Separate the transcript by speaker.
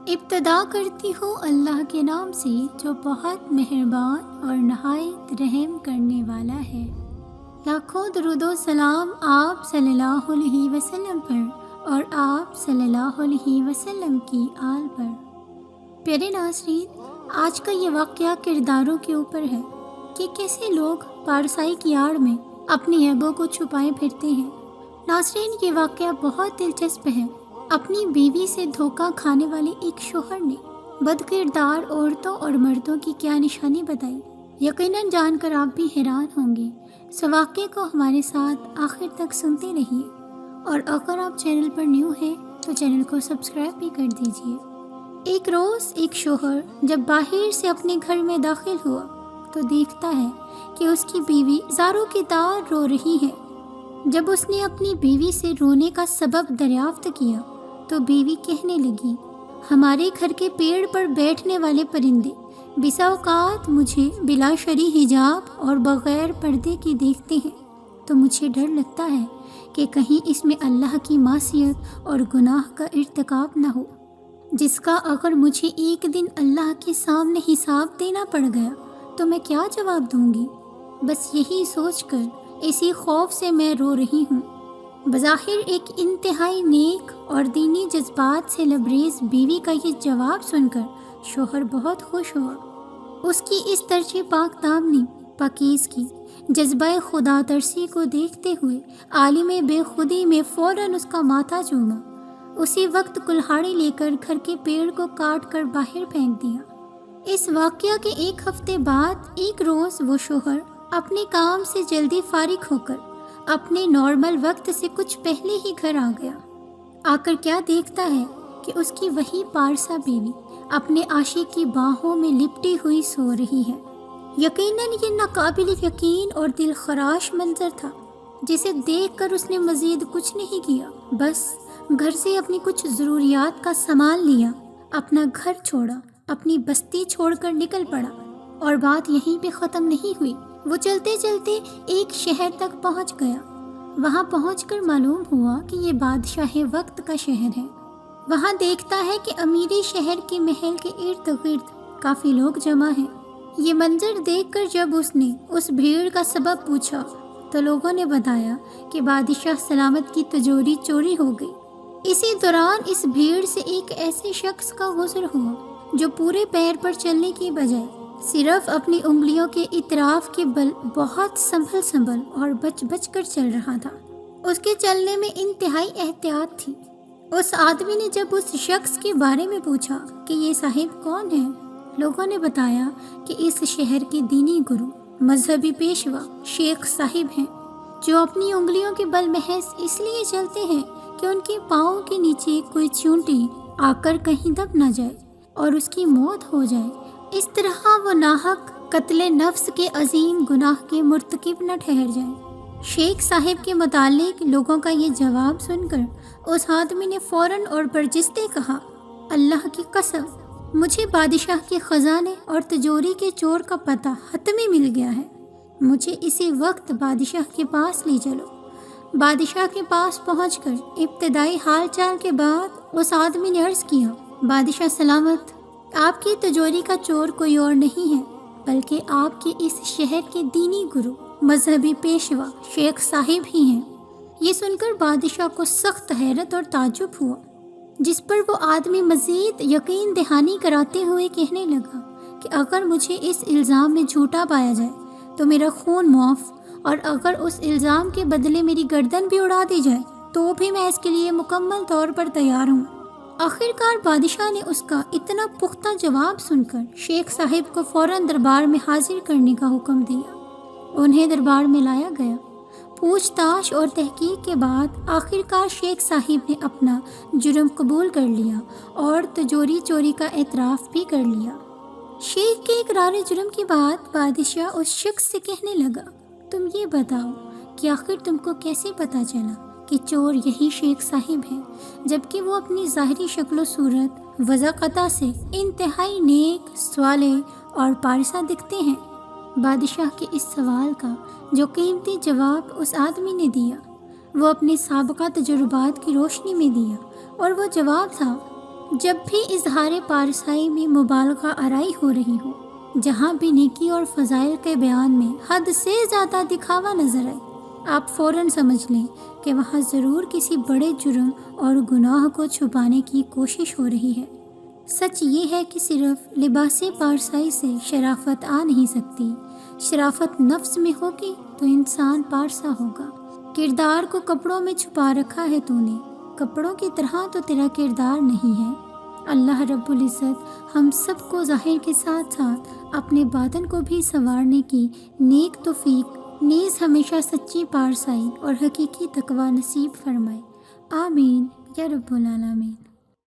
Speaker 1: ابتدا کرتی ہوں اللہ کے نام سے جو بہت مہربان اور نہایت رحم کرنے والا ہے۔ لاکھوں درود و سلام آپ صلی اللہ علیہ وسلم پر اور آپ صلی اللہ علیہ وسلم کی آل پر۔ پیارے ناظرین، آج کا یہ واقعہ کرداروں کے اوپر ہے کہ کیسے لوگ پارسائی کی آڑ میں اپنی عیبوں کو چھپائے پھرتے ہیں۔ ناظرین، یہ واقعہ بہت دلچسپ ہے۔ اپنی بیوی سے دھوکہ کھانے والے ایک شوہر نے بد کردار عورتوں اور مردوں کی کیا نشانی بتائی، یقیناً جان کر آپ بھی حیران ہوں گے۔ اس واقعے کو ہمارے ساتھ آخر تک سنتے رہیے، اور اگر آپ چینل پر نیو ہیں تو چینل کو سبسکرائب بھی کر دیجیے۔ ایک روز ایک شوہر جب باہر سے اپنے گھر میں داخل ہوا تو دیکھتا ہے کہ اس کی بیوی زاروں کی طرح رو رہی ہے۔ جب اس نے اپنی بیوی سے رونے کا سبب دریافت کیا تو بیوی کہنے لگی، ہمارے گھر کے پیڑ پر بیٹھنے والے پرندے بسا اوقات مجھے بلا شرعی حجاب اور بغیر پردے کے دیکھتے ہیں تو مجھے ڈر لگتا ہے کہ کہیں اس میں اللہ کی معصیت اور گناہ کا ارتکاب نہ ہو، جس کا اگر مجھے ایک دن اللہ کے سامنے حساب دینا پڑ گیا تو میں کیا جواب دوں گی۔ بس یہی سوچ کر اسی خوف سے میں رو رہی ہوں۔ بظاہر ایک انتہائی نیک اور دینی جذبات سے لبریز بیوی کا یہ جواب سن کر شوہر بہت خوش ہوا۔ اس کی اس طرز پاک دامنی، پاکیزگی، جذبہ خدا ترسی کو دیکھتے ہوئے عالم بے خودی میں فوراً اس کا ماتھا چوما۔ اسی وقت کلہاڑی لے کر گھر کے پیڑ کو کاٹ کر باہر پھینک دیا۔ اس واقعہ کے ایک ہفتے بعد ایک روز وہ شوہر اپنے کام سے جلدی فارغ ہو کر اپنے نارمل وقت سے کچھ پہلے ہی گھر آ گیا۔ آ کر کیا دیکھتا ہے کہ اس کی وہی پارسا بیوی اپنے عاشق کی باہوں میں لپٹی ہوئی سو رہی ہے۔ یقیناً یہ ناقابل یقین اور دل خراش منظر تھا، جسے دیکھ کر اس نے مزید کچھ نہیں کیا، بس گھر سے اپنی کچھ ضروریات کا سامان لیا، اپنا گھر چھوڑا، اپنی بستی چھوڑ کر نکل پڑا۔ اور بات یہیں پہ ختم نہیں ہوئی، وہ چلتے چلتے ایک شہر تک پہنچ گیا۔ وہاں پہنچ کر معلوم ہوا کہ یہ بادشاہ وقت کا شہر ہے۔ وہاں دیکھتا ہے کہ امیری شہر کے محل کے ارد گرد کافی لوگ جمع ہیں۔ یہ منظر دیکھ کر جب اس نے اس بھیڑ کا سبب پوچھا تو لوگوں نے بتایا کہ بادشاہ سلامت کی تجوری چوری ہو گئی۔ اسی دوران اس بھیڑ سے ایک ایسے شخص کا گزر ہوا جو پورے پیر پر چلنے کی بجائے صرف اپنی انگلیوں کے اطراف کے بل بہت سنبھل اور بچ بچ کر چل رہا تھا۔ اس کے چلنے میں انتہائی احتیاط تھی۔ اس آدمی نے جب اس شخص کے بارے میں پوچھا کہ یہ صاحب کون ہے، لوگوں نے بتایا کہ اس شہر کے دینی گرو، مذہبی پیشوا شیخ صاحب ہیں، جو اپنی انگلیوں کے بل محض اس لیے چلتے ہیں کہ ان کے پاؤں کے نیچے کوئی چونٹی آ کر کہیں دب نہ جائے اور اس کی موت ہو جائے، اس طرح وہ ناحق قتل نفس کے عظیم گناہ کے مرتکب نہ ٹھہر جائیں۔ شیخ صاحب کے متعلق لوگوں کا یہ جواب سن کر اس آدمی نے فوراً اور برجستے کہا، اللہ کی قسم، مجھے بادشاہ کے خزانے اور تجوری کے چور کا پتہ حتمی مل گیا ہے، مجھے اسی وقت بادشاہ کے پاس لے چلو۔ بادشاہ کے پاس پہنچ کر ابتدائی حال چال کے بعد اس آدمی نے عرض کیا، بادشاہ سلامت، آپ کی تجوری کا چور کوئی اور نہیں ہے بلکہ آپ کے اس شہر کے دینی گرو، مذہبی پیشوا شیخ صاحب ہی ہیں۔ یہ سن کر بادشاہ کو سخت حیرت اور تعجب ہوا، جس پر وہ آدمی مزید یقین دہانی کراتے ہوئے کہنے لگا کہ اگر مجھے اس الزام میں جھوٹا پایا جائے تو میرا خون معاف، اور اگر اس الزام کے بدلے میری گردن بھی اڑا دی جائے تو بھی میں اس کے لیے مکمل طور پر تیار ہوں۔ آخرکار بادشاہ نے اس کا اتنا پختہ جواب سن کر شیخ صاحب کو فوراً دربار میں حاضر کرنے کا حکم دیا۔ انہیں دربار میں لایا گیا۔ پوچھ تاچھ اور تحقیق کے بعد آخرکار شیخ صاحب نے اپنا جرم قبول کر لیا اور تجوری چوری کا اعتراف بھی کر لیا۔ شیخ کے اقرار جرم کے بعد بادشاہ اس شخص سے کہنے لگا، تم یہ بتاؤ کہ آخر تم کو کیسے پتہ چلا کہ چور یہی شیخ صاحب ہیں، جبکہ وہ اپنی ظاہری شکل و صورت وضاقتہ سے انتہائی نیک، صالح اور پارسا دکھتے ہیں؟ بادشاہ کے اس سوال کا جو قیمتی جواب اس آدمی نے دیا وہ اپنے سابقہ تجربات کی روشنی میں دیا، اور وہ جواب تھا، جب بھی اظہار پارسائی میں مبالغہ آرائی ہو رہی ہو، جہاں بھی نیکی اور فضائل کے بیان میں حد سے زیادہ دکھاوا نظر آئے، آپ فوراً سمجھ لیں کہ وہاں ضرور کسی بڑے جرم اور گناہ کو چھپانے کی کوشش ہو رہی ہے۔ سچ یہ ہے کہ صرف لباس پارسائی سے شرافت آ نہیں سکتی، شرافت نفس میں ہوگی تو انسان پارسا ہوگا۔ کردار کو کپڑوں میں چھپا رکھا ہے تو نے، کپڑوں کی طرح تو تیرا کردار نہیں ہے۔ اللہ رب العزت ہم سب کو ظاہر کے ساتھ ساتھ اپنے باطن کو بھی سنوارنے کی نیک توفیق نیز ہمیشہ سچی پارسائی اور حقیقی تقوی نصیب فرمائے۔ آمین یا رب العالمین۔